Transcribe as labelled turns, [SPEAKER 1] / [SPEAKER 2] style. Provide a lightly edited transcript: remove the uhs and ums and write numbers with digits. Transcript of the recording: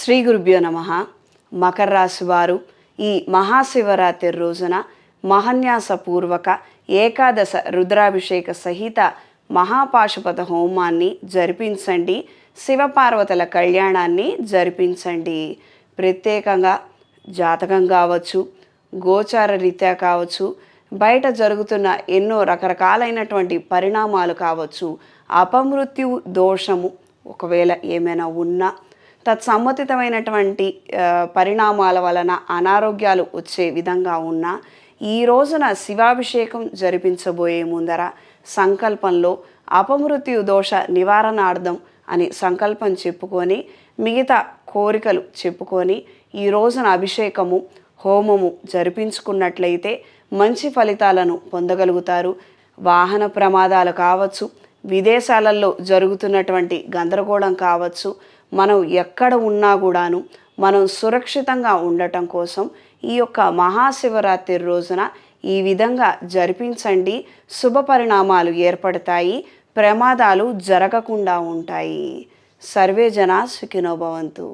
[SPEAKER 1] శ్రీ గురుభ్యో నమః. మకర రాశి వారు ఈ మహాశివరాత్రి రోజున మహాన్యాసపూర్వక ఏకాదశ రుద్రాభిషేక సహిత మహాపాశుపత హోమాన్ని జరిపించండి. శివపార్వతుల కళ్యాణాన్ని జరిపించండి. ప్రత్యేకంగా జాతకం కావచ్చు, గోచార రీత్యా కావచ్చు, బయట జరుగుతున్న ఎన్నో రకరకాలైనటువంటి పరిణామాలు కావచ్చు, అపమృత్యు దోషము ఒకవేళ ఏమైనా ఉన్నా, తత్సమ్మతితమైనటువంటి పరిణామాల వలన అనారోగ్యాలు వచ్చే విధంగా ఉన్నా, ఈ రోజున శివాభిషేకం జరిపించబోయే ముందర సంకల్పంలో అపమృత్యు దోష నివారణార్థం అని సంకల్పం చెప్పుకొని, మిగతా కోరికలు చెప్పుకొని ఈ రోజున అభిషేకము హోమము జరిపించుకున్నట్లయితే మంచి ఫలితాలను పొందగలుగుతారు. వాహన ప్రమాదాలు కావచ్చు, విదేశాలలో జరుగుతున్నటువంటి గందరగోళం కావచ్చు, మనం ఎక్కడ ఉన్నా కూడాను మనం సురక్షితంగా ఉండటం కోసం ఈ యొక్క మహాశివరాత్రి రోజున ఈ విధంగా జరిపించండి. శుభ పరిణామాలు ఏర్పడతాయి, ప్రమాదాలు జరగకుండా ఉంటాయి. సర్వే జనా సుఖినో భవంతు.